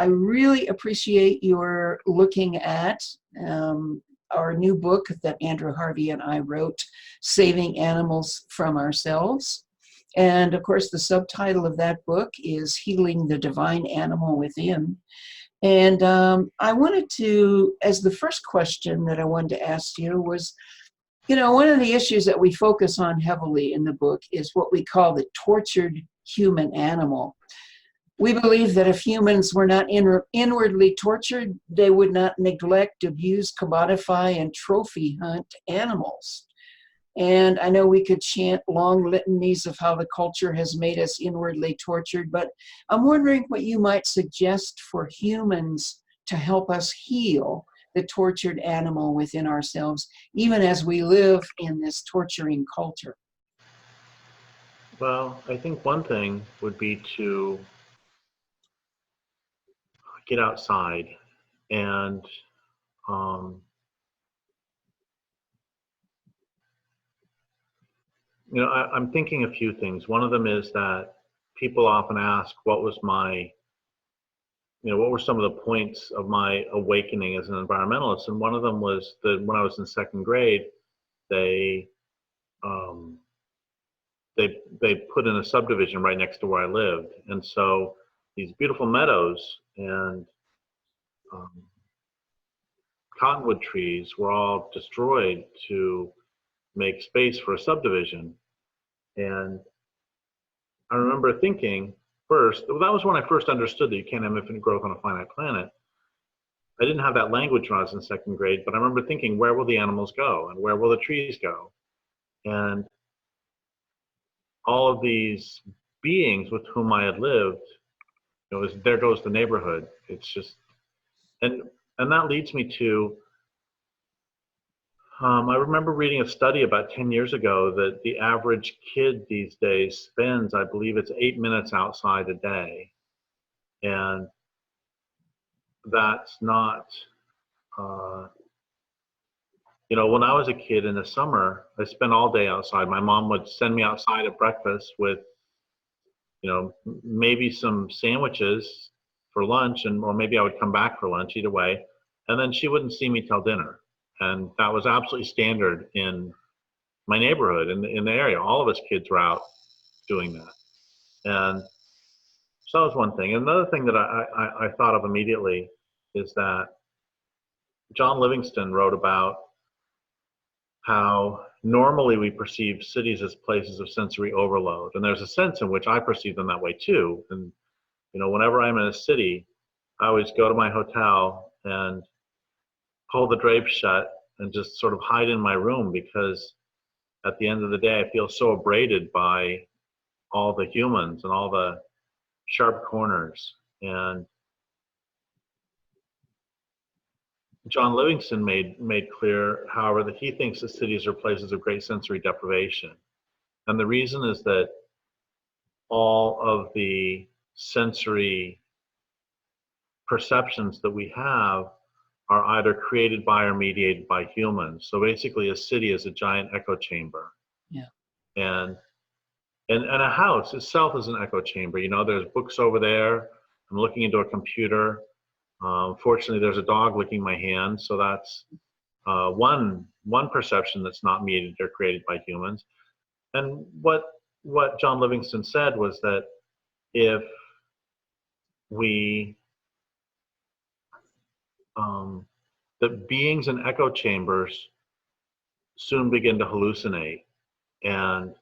I really appreciate your looking at our new book that Andrew Harvey and I wrote, Saving Animals from Ourselves. And of course, the subtitle of that book is Healing the Divine Animal Within. And I wanted to, as the first question that I wanted to ask you was, you know, one of the issues that we focus on heavily in the book is what we call the tortured human animal. We believe that if humans were not inwardly tortured, they would not neglect, abuse, commodify, and trophy hunt animals. And I know we could chant long litanies of how the culture has made us inwardly tortured, but I'm wondering what you might suggest for humans to help us heal the tortured animal within ourselves, even as we live in this torturing culture. Well, I think one thing would be to get outside and you know, I'm thinking a few things. One of them is that people often ask, what was my, you know, what were some of the points of my awakening as an environmentalist? And one of them was that when I was in second grade, they put in a subdivision right next to where I lived. And so these beautiful meadows and cottonwood trees were all destroyed to make space for a subdivision. And I remember thinking first, that was when I first understood that you can't have infinite growth on a finite planet. I didn't have that language when I was in second grade, but I remember thinking, where will the animals go? And where will the trees go? And all of these beings with whom I had lived, you know, there goes the neighborhood. It's just, and that leads me to, I remember reading a study about 10 years ago that the average kid these days spends, I believe it's 8 minutes outside a day. And that's not, you know, when I was a kid in the summer, I spent all day outside. My mom would send me outside at breakfast with, you know, maybe some sandwiches for lunch, or maybe I would come back for lunch, either way. And then she wouldn't see me till dinner. And that was absolutely standard in my neighborhood, in the area. All of us kids were out doing that. And so that was one thing. Another thing that I thought of immediately is that John Livingston wrote about how normally we perceive cities as places of sensory overload. And there's a sense in which I perceive them that way too. And, you know, whenever I'm in a city, I always go to my hotel and pull the drapes shut and just sort of hide in my room, because at the end of the day, I feel so abraded by all the humans and all the sharp corners. And John Livingston made clear, however, that he thinks that cities are places of great sensory deprivation. And the reason is that all of the sensory perceptions that we have are either created by or mediated by humans. So basically a city is a giant echo chamber. Yeah. And a house itself is an echo chamber. You know, there's books over there. I'm looking into a computer. Fortunately, there's a dog licking my hand. So that's one perception that's not mediated or created by humans. And what John Livingston said was that if we that beings in echo chambers soon begin to hallucinate, and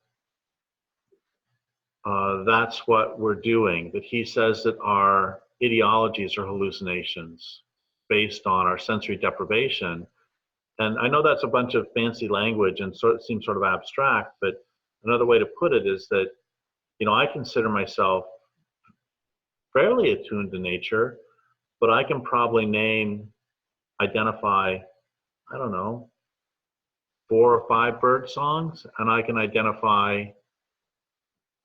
that's what we're doing. That he says that our ideologies are hallucinations based on our sensory deprivation. And I know that's a bunch of fancy language and it seems sort of abstract, but another way to put it is that, you know, I consider myself fairly attuned to nature, but I can probably identify, I don't know, 4 or 5 bird songs, and I can identify,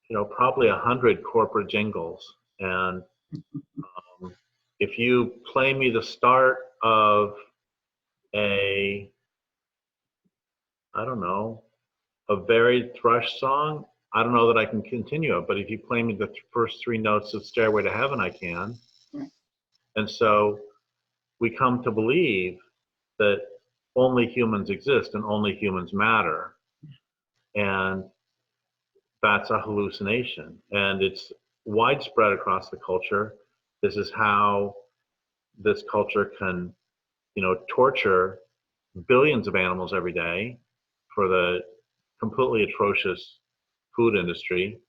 you know, probably 100 corporate jingles. And if you play me the start of a varied thrush song, I don't know that I can continue it. But if you play me the first 3 notes of Stairway to Heaven, I can. And so we come to believe that only humans exist and only humans matter. And that's a hallucination. And it's widespread across the culture. This is how this culture can, torture billions of animals every day for the completely atrocious food industry.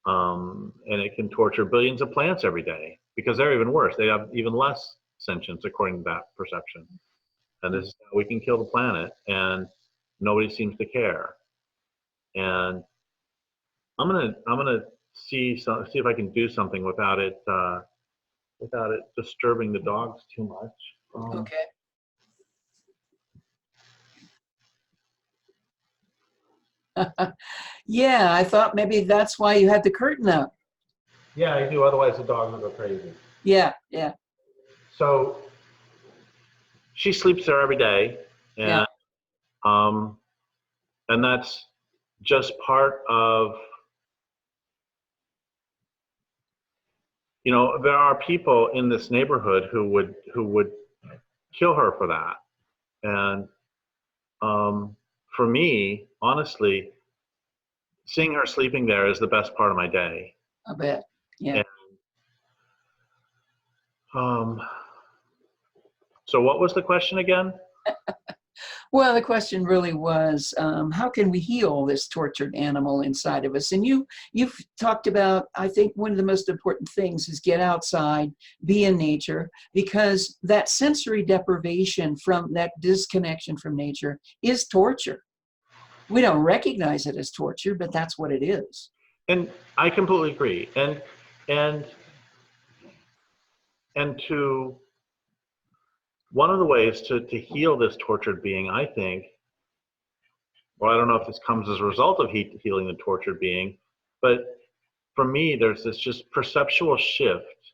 And it can torture billions of plants every day because they're even worse. They have even less sentience according to that perception. And this is how we can kill the planet, and nobody seems to care. And I'm gonna see if I can do something without it disturbing the dogs too much. Okay. Yeah, I thought maybe that's why you had the curtain up. Yeah, I do. Otherwise, the dogs will go crazy. Yeah, yeah, So she sleeps there every day, yeah. and um, and that's just part of. There are people in this neighborhood who would kill her for that, and for me, honestly, seeing her sleeping there is the best part of my day. I bet. Yeah. And, so what was the question again? Well, the question really was, how can we heal this tortured animal inside of us? And you've talked about, I think one of the most important things is get outside, be in nature, because that sensory deprivation from that disconnection from nature is torture. We don't recognize it as torture, but that's what it is. And I completely agree. And to one of the ways to heal this tortured being, I think, well, I don't know if this comes as a result of healing the tortured being, but for me, there's this just perceptual shift.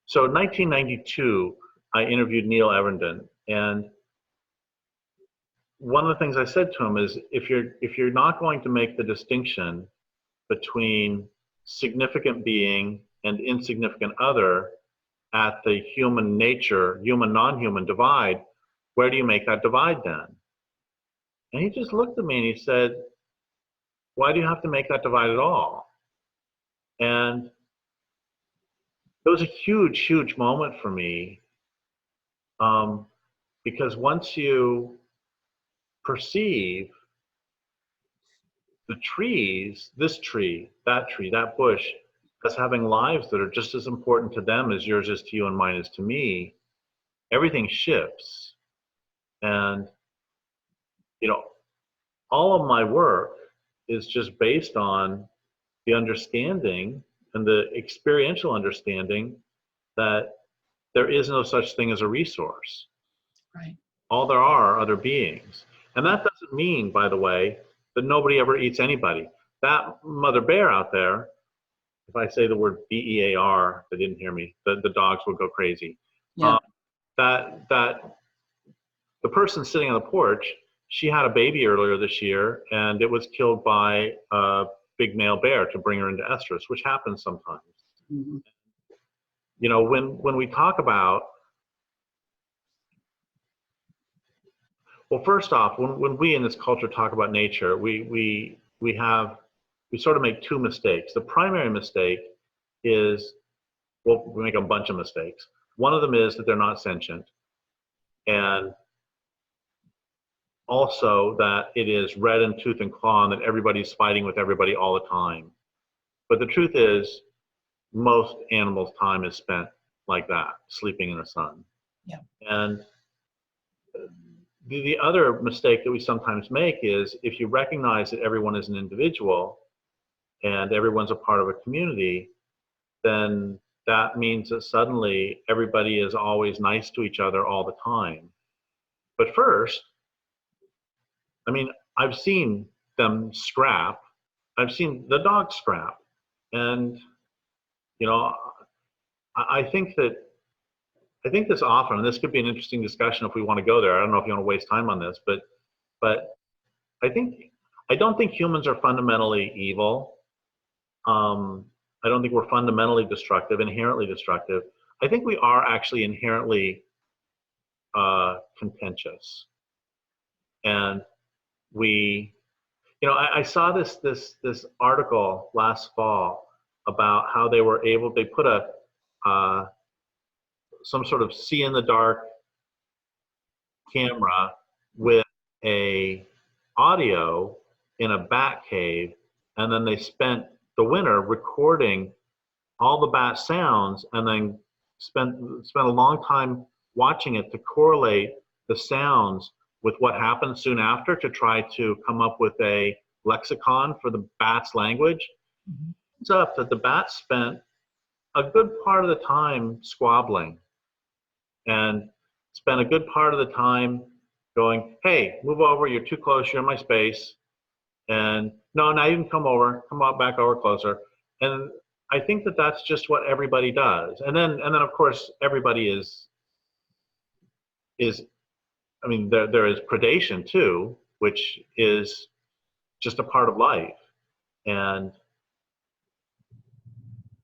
So in 1992, I interviewed Neil Evernden, and one of the things I said to him is, if you're not going to make the distinction between significant being and insignificant other at the human non-human divide, where do you make that divide then? And he just looked at me and he said, why do you have to make that divide at all? And it was a huge, huge moment for me, because once you perceive the trees, this tree, that bush, as having lives that are just as important to them as yours is to you and mine is to me, everything shifts. And, all of my work is just based on the understanding and the experiential understanding that there is no such thing as a resource. Right. All there are other beings. And that doesn't mean, by the way, that nobody ever eats anybody. That mother bear out there, if I say the word BEAR, they didn't hear me, the dogs will go crazy. Yeah. That the person sitting on the porch, she had a baby earlier this year, and it was killed by a big male bear to bring her into estrus, which happens sometimes. Mm-hmm. When we talk about, well, first off, when we in this culture talk about nature, we sort of make two mistakes. The primary mistake is, well, we make a bunch of mistakes. One of them is that they're not sentient, and also that it is red in tooth and claw and that everybody's fighting with everybody all the time. But the truth is, most animals' time is spent like that, sleeping in the sun. Yeah. And the other mistake that we sometimes make is, if you recognize that everyone is an individual and everyone's a part of a community, then that means that suddenly everybody is always nice to each other all the time. But first, I've seen them scrap. I've seen the dogs scrap. And, I think this often, and this could be an interesting discussion if we want to go there. I don't know if you want to waste time on this, but I don't think humans are fundamentally evil. I don't think we're fundamentally destructive, inherently destructive. I think we are actually inherently contentious. And we, I saw this article last fall about how they put some sort of see in the dark camera with a audio in a bat cave, and then they spent the winter recording all the bat sounds, and then spent a long time watching it to correlate the sounds with what happened soon after, to try to come up with a lexicon for the bat's language. Mhm. It's up that the bats spent a good part of the time squabbling, and spent a good part of the time going, hey, move over, you're too close, you're in my space. And no, now you can come over, come on back over closer. And I think that that's just what everybody does. And then of course everybody is I mean, there is predation too, which is just a part of life. And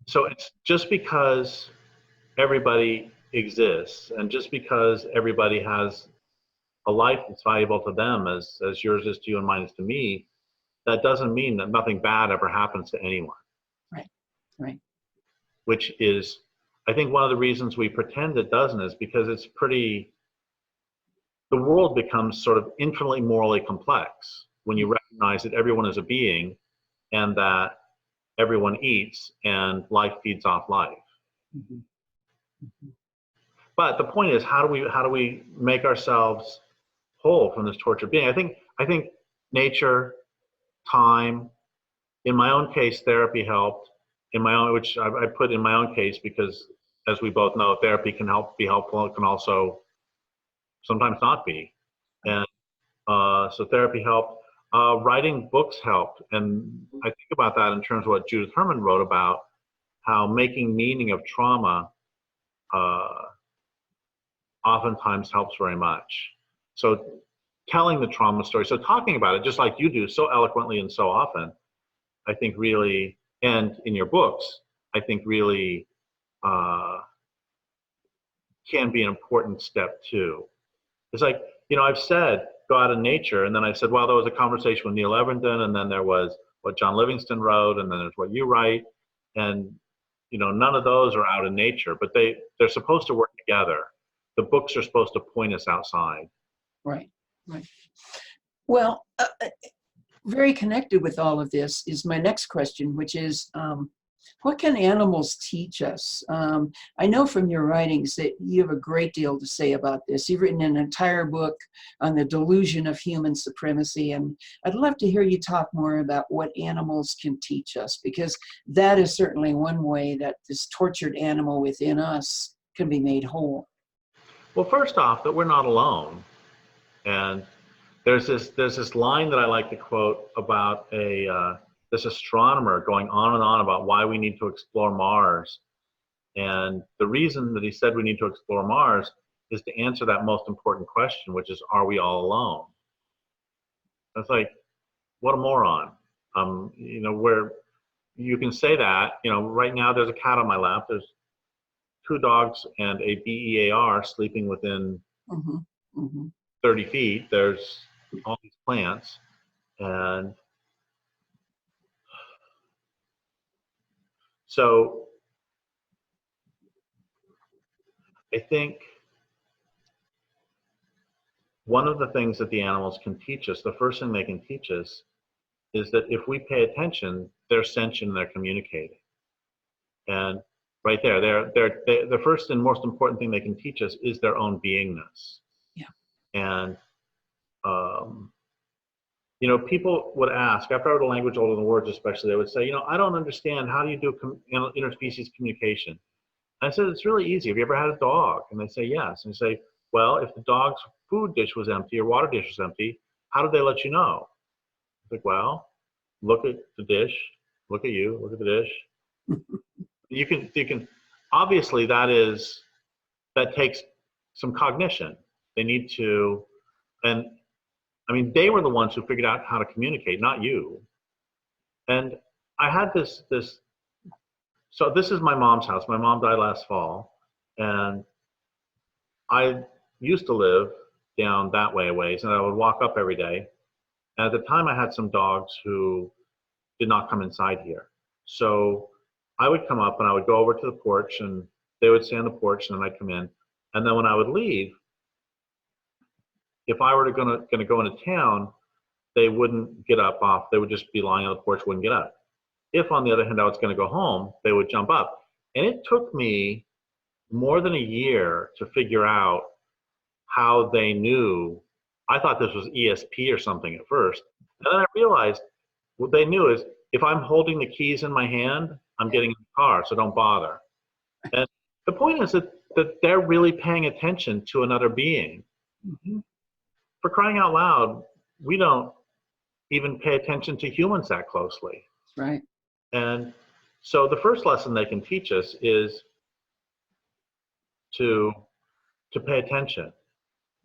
so it's just because everybody exists, and just because everybody has a life that's valuable to them as yours is to you and mine is to me, that doesn't mean that nothing bad ever happens to anyone. Right, right. Which is, I think, one of the reasons we pretend it doesn't is because the world becomes sort of infinitely morally complex when you recognize that everyone is a being, and that everyone eats and life feeds off life. Mhm. Mhm. But the point is, how do we make ourselves whole from this tortured being? I think nature, time, in my own case, therapy helped. In my own, which I put in my own case because, as we both know, therapy can be helpful. It can also sometimes not be. And so therapy helped. Writing books helped. And I think about that in terms of what Judith Herman wrote about how making meaning of trauma oftentimes helps very much. So telling the trauma story, so talking about it, just like you do so eloquently and so often, I think really, and in your books, I think really can be an important step too. It's like, I've said go out in nature, and then I said, well, there was a conversation with Neil Everington, and then there was what John Livingston wrote, and then there's what you write, and none of those are out in nature, but they're supposed to work together. The books are supposed to point us outside. Right, right. Well, very connected with all of this is my next question, which is, what can animals teach us? I know from your writings that you have a great deal to say about this. You've written an entire book on the delusion of human supremacy, and I'd love to hear you talk more about what animals can teach us, because that is certainly one way that this tortured animal within us can be made whole. Well, first off, that we're not alone. And there's this line that I like to quote about this astronomer going on and on about why we need to explore Mars. And the reason that he said we need to explore Mars is to answer that most important question, which is, are we all alone? It's like, what a moron. Where you can say that, right now there's a cat on my lap, there's 2 dogs and a BEAR sleeping within Mm-hmm. Mm-hmm. 30 feet. There's all these plants. And so I think one of the things that the animals can teach us, the first thing they can teach us, is that if we pay attention, they're sentient and they're communicating. And right there, the first and most important thing they can teach us is their own beingness. Yeah. And people would ask, after I wrote A Language Older Than Words especially, they would say, I don't understand, how do you do interspecies communication? I said, it's really easy. Have you ever had a dog? And they say, yes. And you say, well, if the dog's food dish was empty or water dish was empty, how did they let you know? It's like, well, look at the dish, look at you, look at the dish. You can, obviously that takes some cognition. They need to, and I mean, they were the ones who figured out how to communicate, not you. And I had so this is my mom's house. My mom died last fall. And I used to live down that way a ways, and I would walk up every day. And at the time, I had some dogs who did not come inside here. So I would come up and I would go over to the porch, and they would stay on the porch, and then I'd come in. And then when I would leave, if I were gonna go into town, they wouldn't get up off. They would just be lying on the porch, wouldn't get up. If, on the other hand, I was going to go home, they would jump up. And it took me more than a year to figure out how they knew. I thought this was ESP or something at first. And then I realized what they knew is if I'm holding the keys in my hand, I'm getting in the car, so don't bother. And the point is that they're really paying attention to another being. Mm-hmm. For crying out loud, we don't even pay attention to humans that closely. Right. And so the first lesson they can teach us is to pay attention.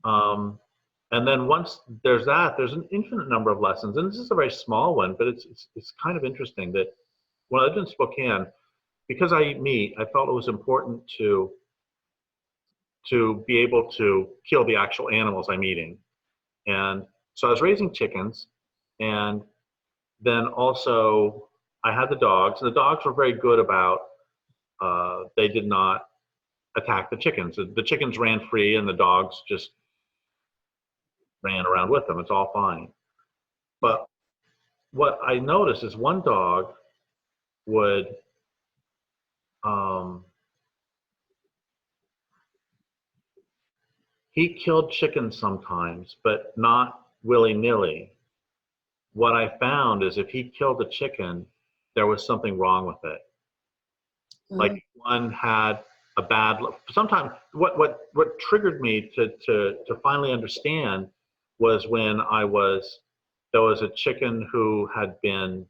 And then once there's that, there's an infinite number of lessons. And this is a very small one, but it's kind of interesting that when I lived in Spokane, because I eat meat, I felt it was important to be able to kill the actual animals I'm eating. And so I was raising chickens, and then also I had the dogs, and the dogs were very good about, they did not attack the chickens. The chickens ran free, and the dogs just ran around with them. It's all fine. But what I noticed is one dog would, he killed chickens sometimes, but not willy-nilly. What I found is if he killed a chicken, there was something wrong with it. Like one had a bad, sometimes what triggered me to finally understand was when there was a chicken who had been,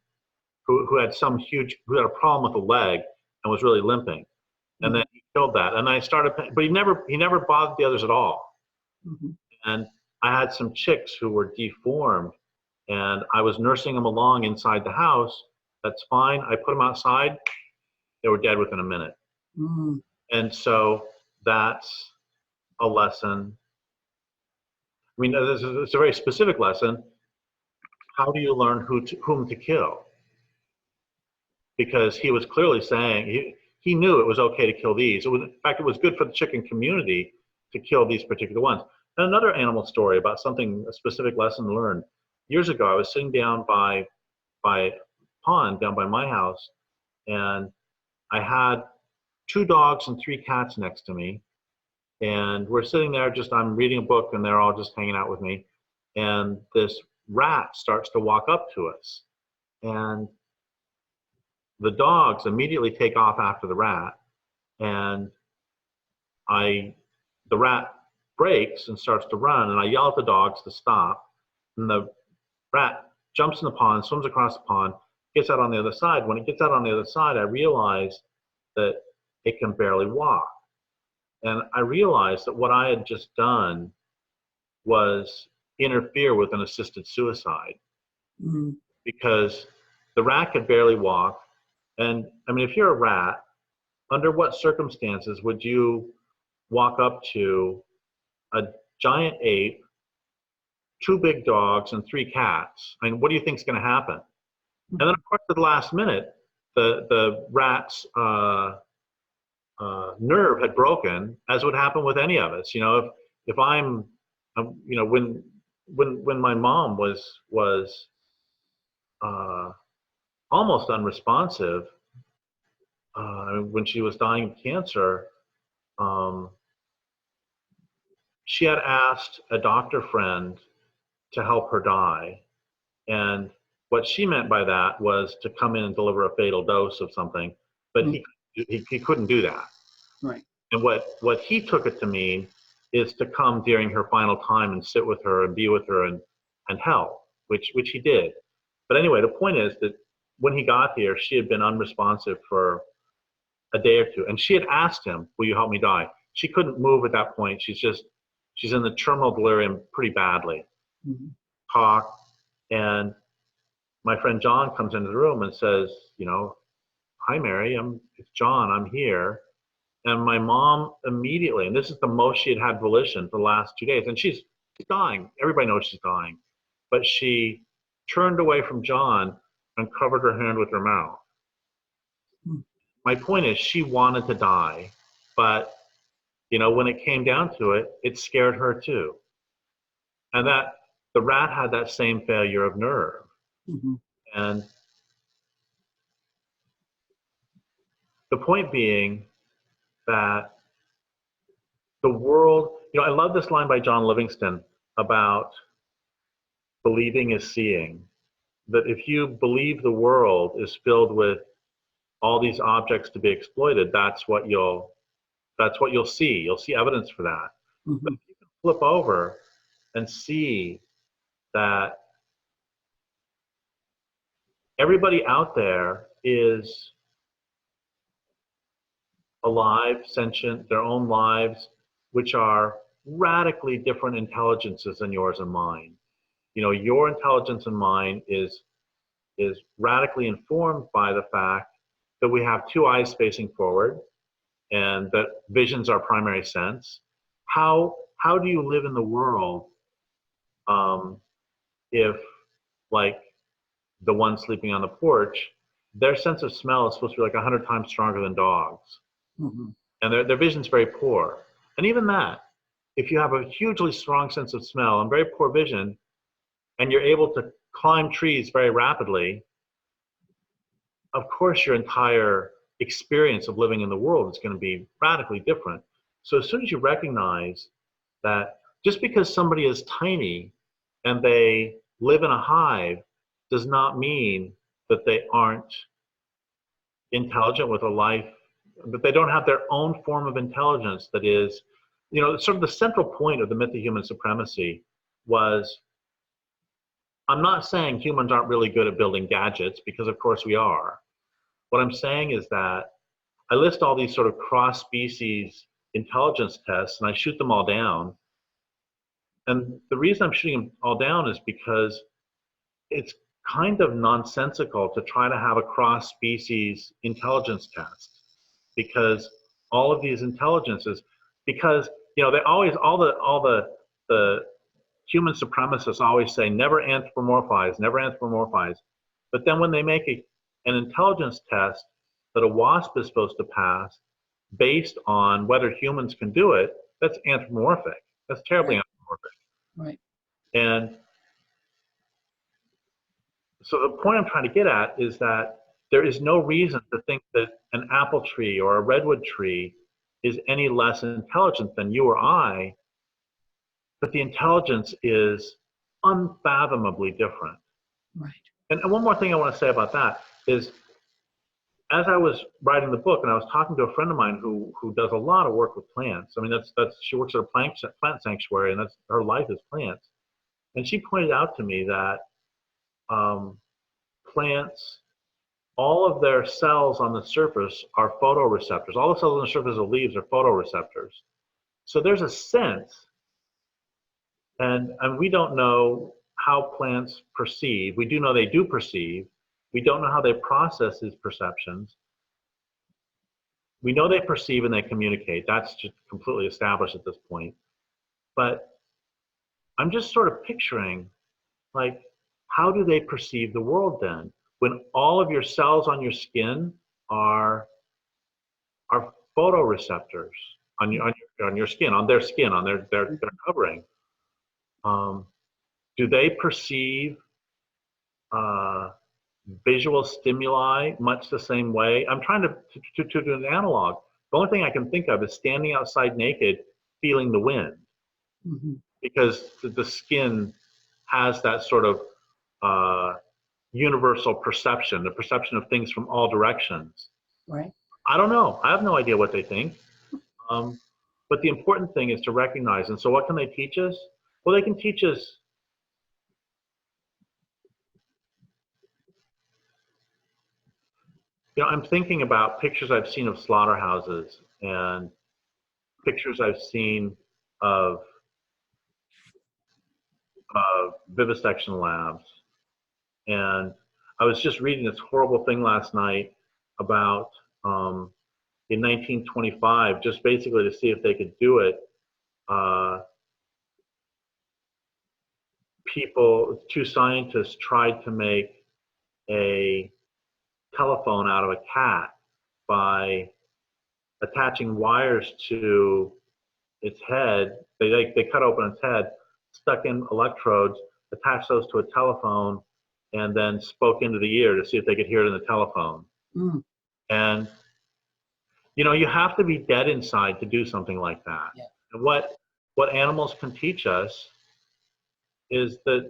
who had who had a problem with a leg and was really limping. And then he killed that. And I started, but he never bothered the others at all. Mm-hmm. And I had some chicks who were deformed, and I was nursing them along inside the house. That's fine. I put them outside. They were dead within a minute. Mm-hmm. And so that's a lesson. I mean, it's a very specific lesson. How do you learn whom to kill? Because he was clearly saying, he knew it was okay to kill these. In fact, it was good for the chicken community to kill these particular ones. And another animal story about a specific lesson learned. Years ago, I was sitting down by a pond down by my house, and I had 2 dogs and 3 cats next to me. And we're sitting there, I'm reading a book, and they're all just hanging out with me. And this rat starts to walk up to us. And the dogs immediately take off after the rat. And the rat breaks and starts to run, and I yell at the dogs to stop. And the rat jumps in the pond, swims across the pond, gets out on the other side. When it gets out on the other side, I realize that it can barely walk. And I realized that what I had just done was interfere with an assisted suicide. Mm-hmm. Because the rat could barely walk. And I mean, if you're a rat, under what circumstances would you walk up to a giant ape, 2 big dogs, and 3 cats? I mean, what do you think is going to happen? And then, of course, at the last minute, the rat's nerve had broken, as would happen with any of us. You know, if I'm, you know, when my mom was almost unresponsive, when she was dying of cancer, she had asked a doctor friend to help her die. And what she meant by that was to come in and deliver a fatal dose of something, but he couldn't do that. Right. And what he took it to mean is to come during her final time and sit with her and be with her and help, which he did. But anyway, the point is that when he got here, she had been unresponsive for a day or 2. And she had asked him, will you help me die? She couldn't move at that point. She's in the terminal delirium pretty badly. Mm-hmm. Talk. And my friend John comes into the room and says, you know, hi, Mary, it's John, I'm here. And my mom immediately, and this is the most she had volition for the last 2 days, and she's dying. Everybody knows she's dying. But she turned away from John and covered her hand with her mouth. My point is, she wanted to die, but when it came down to it, it scared her too. And that the rat had that same failure of nerve. Mm-hmm. And the point being that the world, I love this line by John Livingston about believing is seeing. That if you believe the world is filled with all these objects to be exploited, that's what you'll see. You'll see evidence for that. Mm-hmm. But if you can flip over and see that everybody out there is alive, sentient, their own lives, which are radically different intelligences than yours and mine. Your intelligence and mine is radically informed by the fact that we have two eyes facing forward and that vision's our primary sense. How do you live in the world if, like the one sleeping on the porch, their sense of smell is supposed to be like 100 times stronger than dogs? Mm-hmm. And their vision's very poor. And even that, if you have a hugely strong sense of smell and very poor vision, and you're able to climb trees very rapidly, of course your entire experience of living in the world is going to be radically different. So as soon as you recognize that just because somebody is tiny and they live in a hive does not mean that they aren't intelligent with a life, that they don't have their own form of intelligence that is, sort of the central point of the myth of human supremacy was, I'm not saying humans aren't really good at building gadgets, because of course we are. What I'm saying is that I list all these sort of cross-species intelligence tests and I shoot them all down. And the reason I'm shooting them all down is because it's kind of nonsensical to try to have a cross-species intelligence test, because all of these intelligences, because they always, all the human supremacists always say never anthropomorphize, never anthropomorphize. But then when they make an intelligence test that a wasp is supposed to pass based on whether humans can do it, that's anthropomorphic. That's terribly anthropomorphic. Right. And so the point I'm trying to get at is that there is no reason to think that an apple tree or a redwood tree is any less intelligent than you or I, but the intelligence is unfathomably different. Right. And one more thing I want to say about that is, as I was writing the book and I was talking to a friend of mine who does a lot of work with plants. I mean, she works at a plant sanctuary, and that's her life is plants. And she pointed out to me that plants, all of their cells on the surface are photoreceptors. All the cells on the surface of leaves are photoreceptors. So there's a sense, and we don't know how plants perceive. We do know they do perceive. We don't know how they process these perceptions. We know they perceive and they communicate. That's just completely established at this point. But I'm just sort of picturing, like, how do they perceive the world then? When all of your cells on your skin are photoreceptors on your skin, on their skin, on their covering. Do they perceive visual stimuli much the same way? I'm trying to do an analog. The only thing I can think of is standing outside naked, feeling the wind, Mm-hmm. because the skin has that sort of universal perception, the perception of things from all directions. Right. I don't know. I have no idea what they think. But the important thing is to recognize. And so what can they teach us? Well, they can teach us I'm thinking about pictures I've seen of slaughterhouses and pictures I've seen of vivisection labs. And I was just reading this horrible thing last night about, in 1925, just basically to see if they could do it. Two scientists tried to make a telephone out of a cat by attaching wires to its head. They cut open its head, stuck in electrodes, attached those to a telephone, and then spoke into the ear to see if they could hear it in the telephone. Mm. And you have to be dead inside to do something like that. Yeah. And what animals can teach us is that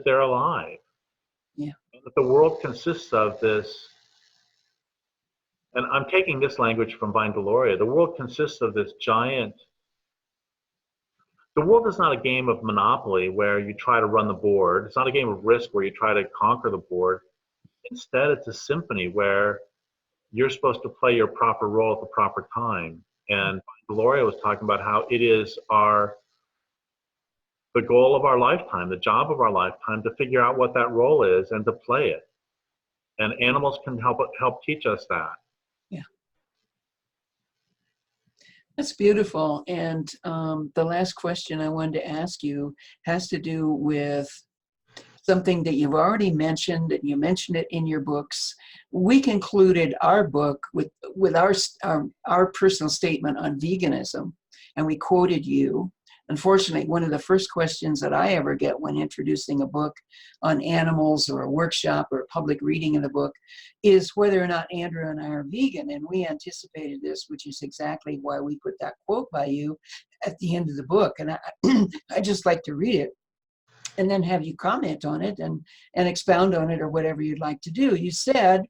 they're alive. Yeah. That the world consists of this, and I'm taking this language from Vine Deloria, the world consists of this giant. The world is not a game of Monopoly where you try to run the board. It's not a game of Risk where you try to conquer the board. Instead, it's a symphony where you're supposed to play your proper role at the proper time. And Gloria was talking about how it is the goal of our lifetime, the job of our lifetime, to figure out what that role is and to play it. And animals can help teach us that. Yeah. That's beautiful. And the last question I wanted to ask you has to do with something that you've already mentioned, and you mentioned it in your books. We concluded our book with our personal statement on veganism, and we quoted you. Unfortunately, one of the first questions that I ever get when introducing a book on animals or a workshop or a public reading of the book is whether or not Andrew and I are vegan. And we anticipated this, which is exactly why we put that quote by you at the end of the book. And I just like to read it and then have you comment on it and expound on it or whatever you'd like to do. You said,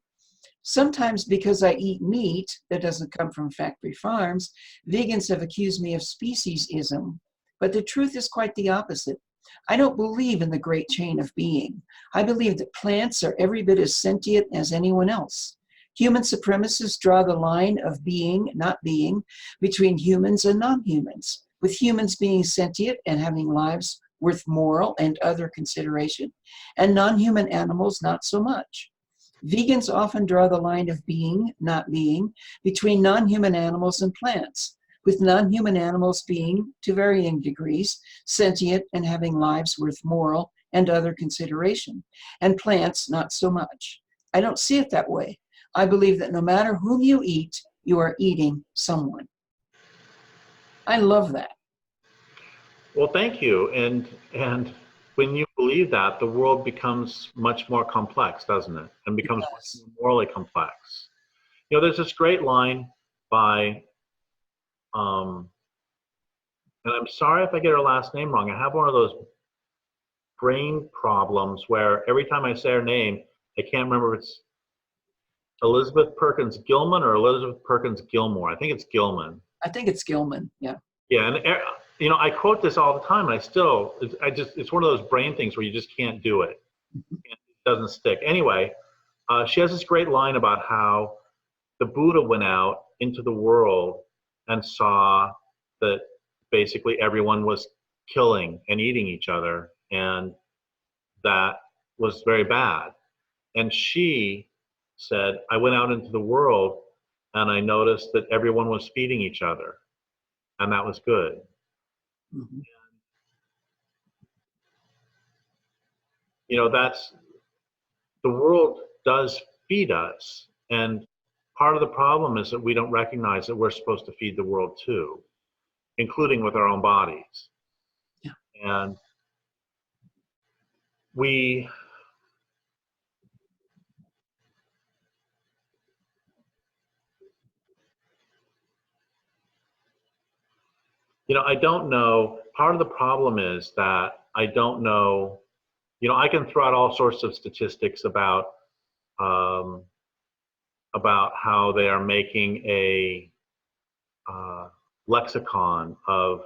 sometimes because I eat meat that doesn't come from factory farms, vegans have accused me of speciesism. But the truth is quite the opposite. I don't believe in the great chain of being. I believe that plants are every bit as sentient as anyone else. Human supremacists draw the line of being, not being, between humans and non-humans, with humans being sentient and having lives worth moral and other consideration, and non-human animals not so much. Vegans often draw the line of being, not being, between non-human animals and plants, with non-human animals being, to varying degrees, sentient and having lives worth moral and other consideration, and plants not so much. I don't see it that way. I believe that no matter whom you eat, you are eating someone. I love that. Well, thank you. And when you believe that, the world becomes much more complex, doesn't it? And becomes much more morally complex. There's this great line by, and I'm sorry if I get her last name wrong. I have one of those brain problems where every time I say her name, I can't remember if it's Elizabeth Perkins Gilman or Elizabeth Perkins Gilmore. I think it's Gilman. I think it's Gilman, yeah. Yeah, and I quote this all the time, and it's one of those brain things where you just can't do it. It doesn't stick. Anyway, she has this great line about how the Buddha went out into the world and saw that basically everyone was killing and eating each other, and that was very bad. And she said, I went out into the world and I noticed that everyone was feeding each other, and that was good. Mm-hmm. That's, the world does feed us, and part of the problem is that we don't recognize that we're supposed to feed the world too, including with our own bodies. Yeah. And we I don't know, part of the problem is that I don't know, I can throw out all sorts of statistics about how they are making a lexicon of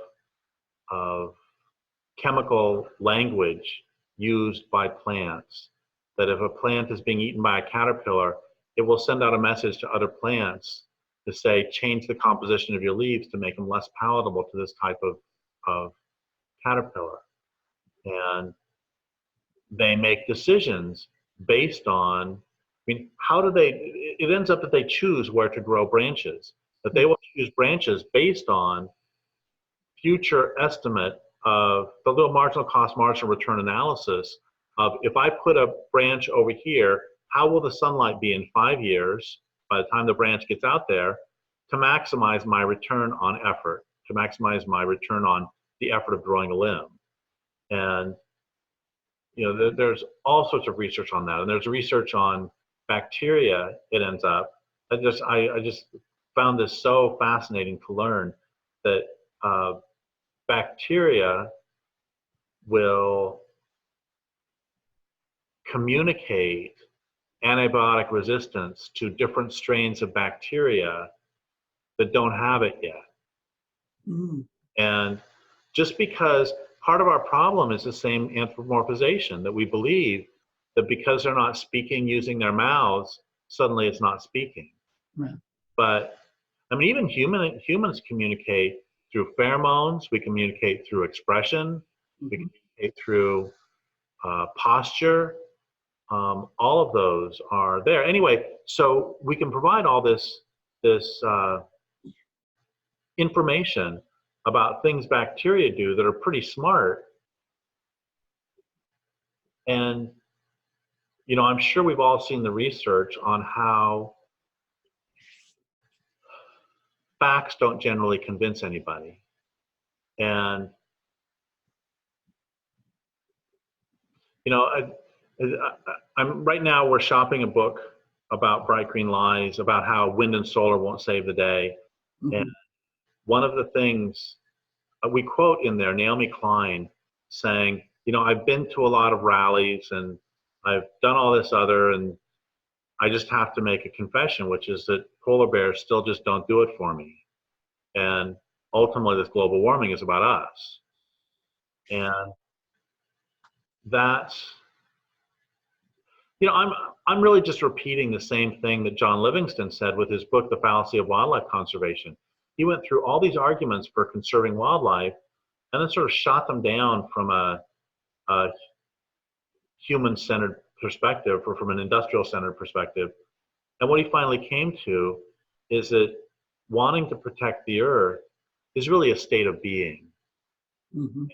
chemical language used by plants, that if a plant is being eaten by a caterpillar, it will send out a message to other plants to say, change the composition of your leaves to make them less palatable to this type of caterpillar. And they make decisions based on, mean, how do they, it ends up that they choose where to grow branches, but they will choose branches based on future estimate of the little marginal cost, marginal return analysis of, if I put a branch over here, how will the sunlight be in 5 years by the time the branch gets out there, to maximize my return on effort, to maximize my return on the effort of growing a limb. And there's all sorts of research on that, and there's research on bacteria. It ends up, I just found this so fascinating to learn that bacteria will communicate antibiotic resistance to different strains of bacteria that don't have it yet. Mm. And just because part of our problem is the same anthropomorphization, that we believe that because they're not speaking using their mouths, suddenly it's not speaking. Right. But I mean, even humans communicate through pheromones, we communicate through expression, we communicate through posture. All of those are there. Anyway, so we can provide all this information about things bacteria do that are pretty smart. And, I'm sure we've all seen the research on how facts don't generally convince anybody. And, I'm right now we're shopping a book about bright green lies, about how wind and solar won't save the day. And one of the things we quote in there, Naomi Klein saying, I've been to a lot of rallies and I've done all this other, and I just have to make a confession, which is that polar bears still just don't do it for me. And ultimately this global warming is about us. And that's, I'm really just repeating the same thing that John Livingston said with his book, The Fallacy of Wildlife Conservation. He went through all these arguments for conserving wildlife and then sort of shot them down from a human-centered perspective, or from an industrial-centered perspective. And what he finally came to is that wanting to protect the earth is really a state of being. And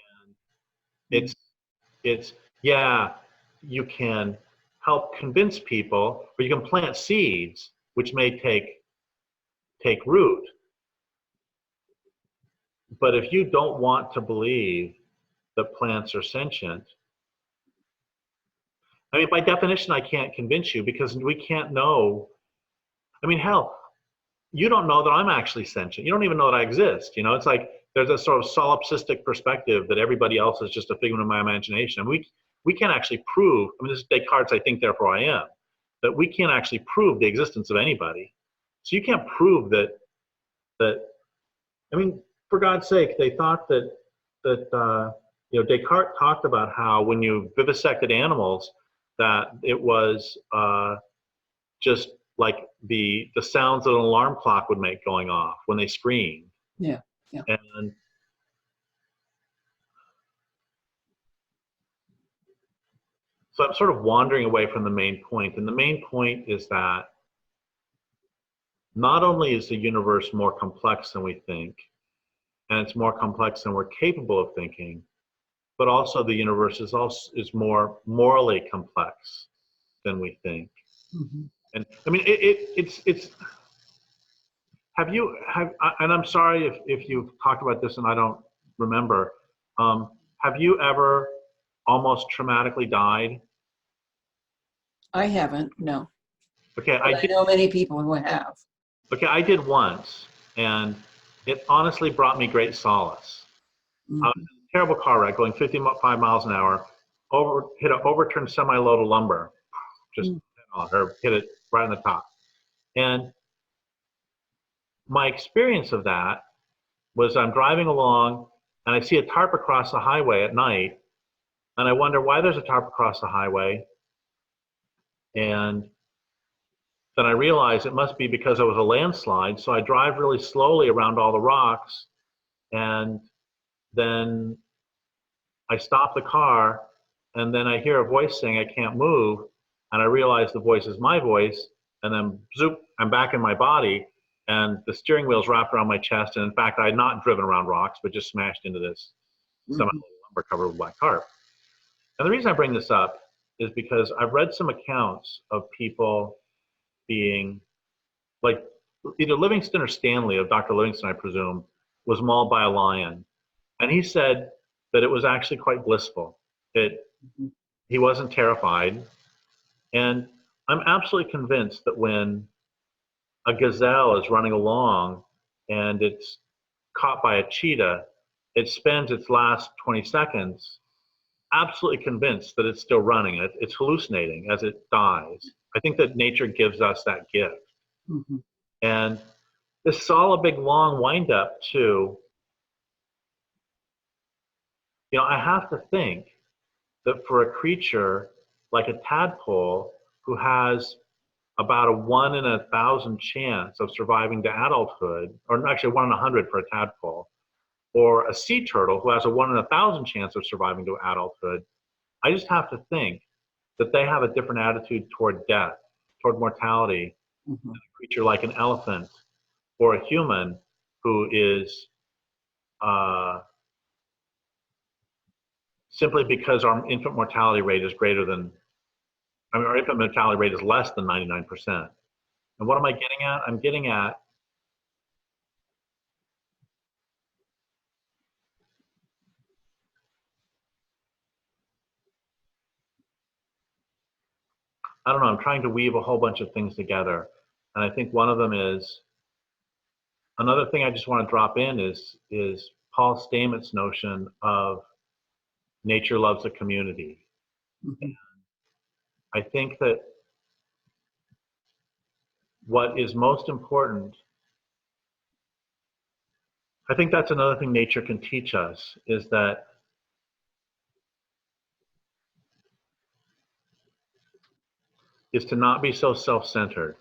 it's yeah, you can help convince people, or you can plant seeds which may take root. But if you don't want to believe that plants are sentient, I mean, by definition, I can't convince you, because we can't know. I mean, hell, you don't know that I'm actually sentient. You don't even know that I exist. It's like there's a sort of solipsistic perspective that everybody else is just a figment of my imagination. And we can't actually prove, I mean, this is Descartes' I think, therefore I am, that we can't actually prove the existence of anybody. So you can't prove that, I mean, for God's sake, they thought that Descartes talked about how when you vivisected animals, that it was just like the sounds that an alarm clock would make going off when they screamed. Yeah. And so I'm sort of wandering away from the main point. And the main point is that not only is the universe more complex than we think, and it's more complex than we're capable of thinking, but also the universe is more morally complex than we think. And I mean, it's and I'm sorry if you've talked about this and I don't remember, have you ever almost traumatically died? I haven't, no. Okay, I know many people who have. Okay, I did once, and it honestly brought me great solace. I was in a terrible car wreck going 55 miles an hour, hit an overturned semi-load of lumber, just hit it right on the top. And my experience of that was I'm driving along and I see a tarp across the highway at night, and I wonder why there's a tarp across the highway. And then I realize it must be because it was a landslide. So I drive really slowly around all the rocks, and then I stop the car, and then I hear a voice saying I can't move. and I realize the voice is my voice, and then zoop, I'm back in my body, and the steering wheel's wrapped around my chest, and in fact, I had not driven around rocks, but just smashed into this lumber covered with black tarp. And the reason I bring this up is because I've read some accounts of people being, like, either Livingston or Stanley, of Dr. Livingston, I presume, was mauled by a lion. And he said that it was actually quite blissful. He wasn't terrified. And I'm absolutely convinced that when a gazelle is running along and it's caught by a cheetah, it spends its last 20 seconds absolutely convinced that it's still running. It's hallucinating as it dies. I think that nature gives us that gift. Mm-hmm. And this is all a big long wind up to, I have to think that for a creature like a tadpole who has about a 1 in 1,000 chance of surviving to adulthood, or actually 1 in 100 for a tadpole, or a sea turtle who has a 1 in 1,000 chance of surviving to adulthood, I just have to think that they have a different attitude toward death, toward mortality, than a creature like an elephant or a human who is simply because our infant mortality rate is our infant mortality rate is less than 99%. And what am I getting at? I'm getting at I don't know, I'm trying to weave a whole bunch of things together. And I think one of them is, another thing I just want to drop in is Paul Stamets' notion of nature loves a community. Mm-hmm. I think that what is most important, I think that's another thing nature can teach us, is that is to not be so self-centered,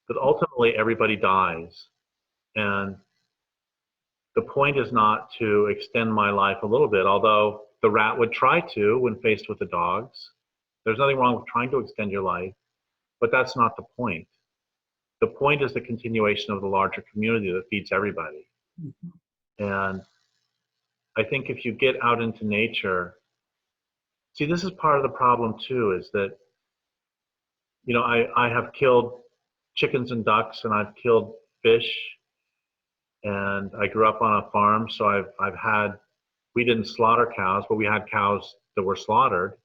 that ultimately everybody dies. And the point is not to extend my life a little bit, although the rat would try to when faced with the dogs. There's nothing wrong with trying to extend your life, but that's not the point. The point is the continuation of the larger community that feeds everybody. Mm-hmm. And I think if you get out into nature, see, this is part of the problem too, is that, I have killed chickens and ducks, and I've killed fish, and I grew up on a farm, so we didn't slaughter cows, but we had cows that were slaughtered.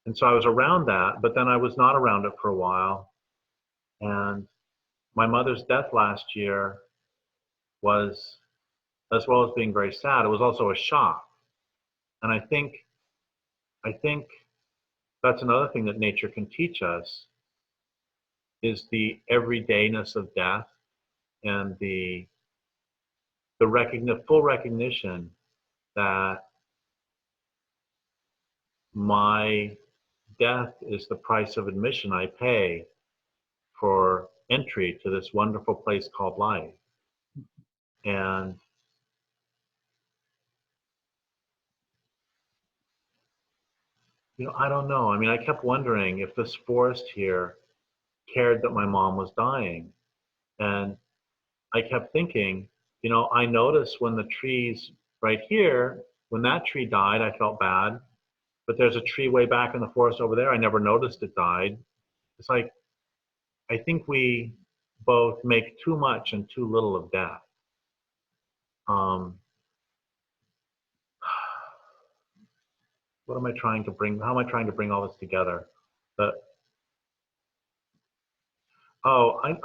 And so I was around that, but then I was not around it for a while. And my mother's death last year was, as well as being very sad, it was also a shock. And I think that's another thing that nature can teach us, is the everydayness of death, and the full recognition that my death is the price of admission I pay for entry to this wonderful place called life. And I don't know. I mean, I kept wondering if this forest here cared that my mom was dying. And I kept thinking, I noticed when the trees right here, when that tree died, I felt bad. But there's a tree way back in the forest over there, I never noticed it died. It's like, I think we both make too much and too little of death. What am I trying to bring? How am I trying to bring all this together? I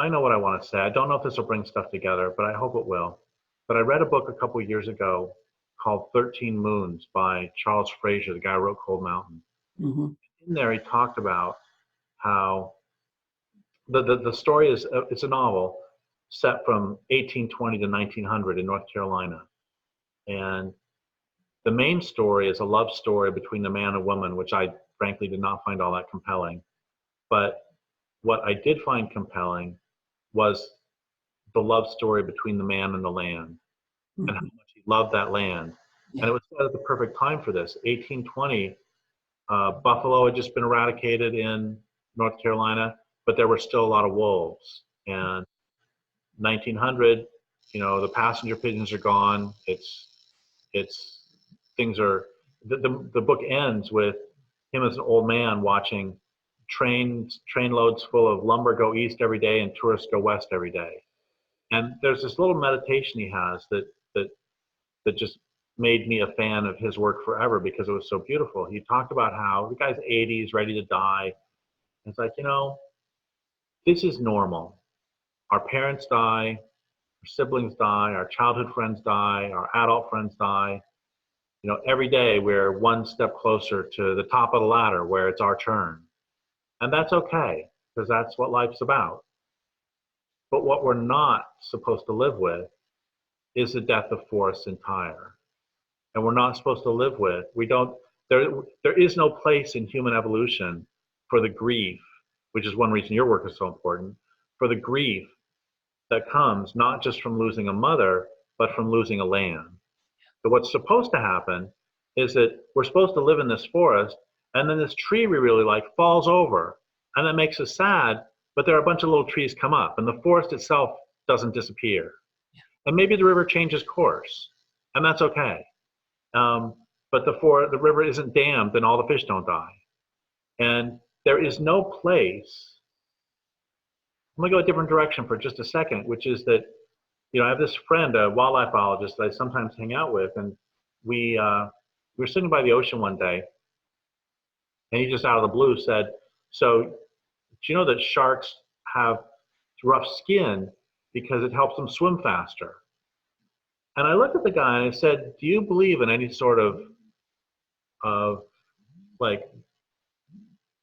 know what I want to say. I don't know if this will bring stuff together, but I hope it will. But I read a book a couple of years ago called 13 Moons by Charles Frazier, the guy who wrote Cold Mountain. Mm-hmm. In there, he talked about how the story is, it's a novel set from 1820 to 1900 in North Carolina. And the main story is a love story between a man and woman, which I frankly did not find all that compelling. But what I did find compelling was the love story between the man and the land, mm-hmm. and how much he loved that land. Yeah. And it was set at the perfect time for this. 1820, buffalo had just been eradicated in North Carolina, but there were still a lot of wolves. And 1900, the passenger pigeons are gone. Things are, the book ends with him as an old man watching train loads full of lumber go east every day and tourists go west every day. And there's this little meditation he has that just made me a fan of his work forever because it was so beautiful. He talked about how the guy's 80, he's ready to die. And it's like, this is normal. Our parents die, our siblings die, our childhood friends die, our adult friends die. Every day we're one step closer to the top of the ladder where it's our turn. And that's okay, because that's what life's about. But what we're not supposed to live with is the death of forests entire. And we're not supposed to live with, there is no place in human evolution for the grief, which is one reason your work is so important, for the grief that comes not just from losing a mother, but from losing a land. So what's supposed to happen is that we're supposed to live in this forest, and then this tree we really like falls over, and that makes us sad, but there are a bunch of little trees come up, and the forest itself doesn't disappear. And maybe the river changes course, and that's okay. But the river isn't dammed, and all the fish don't die. And there is no place. I'm going to go a different direction for just a second, which is that, I have this friend, a wildlife biologist that I sometimes hang out with, and we were sitting by the ocean one day, and he just out of the blue said, "So, do you know that sharks have rough skin because it helps them swim faster?" And I looked at the guy and I said, "Do you believe in any sort of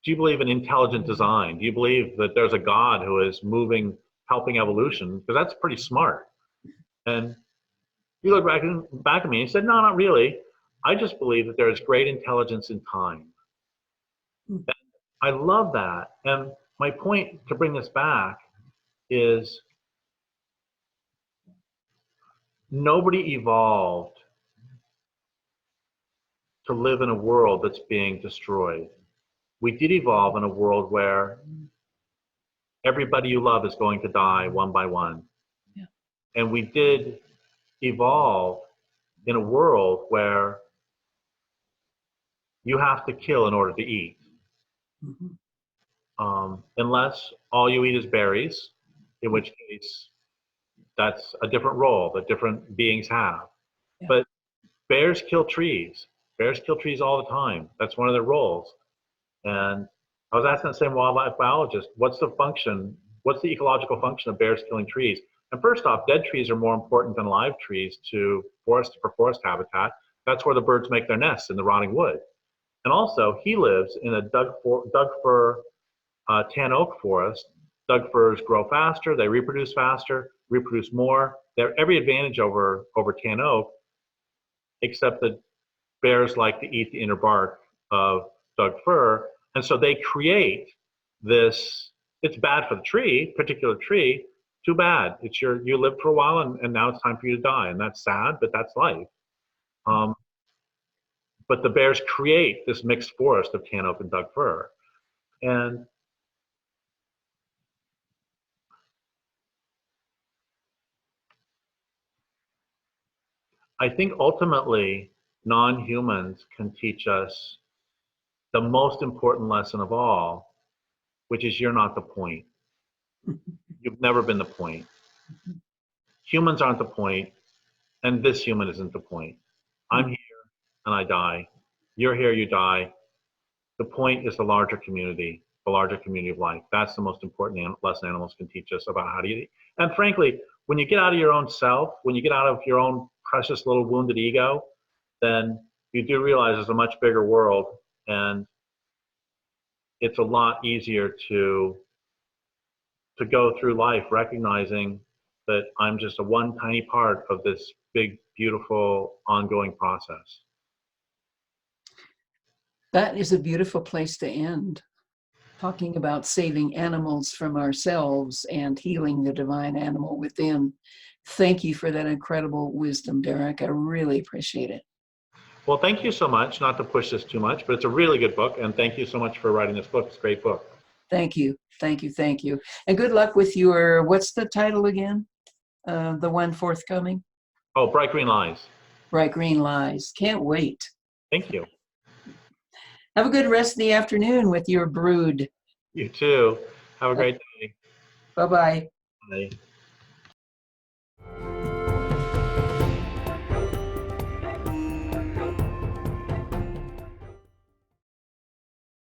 do you believe in intelligent design? Do you believe that there's a God who is helping evolution? Because that's pretty smart." And he looked back at me and he said, "No, not really. I just believe that there is great intelligence in time." And I love that. And my point to bring this back is nobody evolved to live in a world that's being destroyed. We did evolve in a world where everybody you love is going to die one by one. Yeah. And we did evolve in a world where you have to kill in order to eat. Mm-hmm. Unless all you eat is berries, in which case that's a different role that different beings have. Yeah. But bears kill trees. Bears kill trees all the time. That's one of their roles. And I was asking the same wildlife biologist, what's the ecological function of bears killing trees? And first off, dead trees are more important than live trees for forest habitat. That's where the birds make their nests, in the rotting wood. And also, he lives in a Doug fir tan oak forest. Doug firs grow faster, they reproduce faster, reproduce more. They have every advantage over tan oak, except that bears like to eat the inner bark of Doug fir. And so they create this, it's bad for the particular tree, too bad. You lived for a while and now it's time for you to die. And that's sad, but that's life. But the bears create this mixed forest of tan oak and Doug fir. And I think ultimately non-humans can teach us the most important lesson of all, which is you're not the point. You've never been the point. Humans aren't the point, and this human isn't the point. I'm here and I die. You're here, you die. The point is the larger community of life. That's the most important lesson animals can teach us about how to eat. And frankly, when you get out of your own self, when you get out of your own precious little wounded ego, then you do realize there's a much bigger world, and it's a lot easier to go through life recognizing that I'm just a one tiny part of this big, beautiful, ongoing process. That is a beautiful place to end, talking about saving animals from ourselves and healing the divine animal within. Thank you for that incredible wisdom, Derrick. I really appreciate it. Well, thank you so much. Not to push this too much, but it's a really good book, and thank you so much for writing this book. It's a great book. Thank you. Thank you. Thank you. And good luck with your, what's the title again? The one forthcoming? Oh, Bright Green Lies. Bright Green Lies. Can't wait. Thank you. Have a good rest of the afternoon with your brood. You too. Have a great day. Bye-bye. Bye.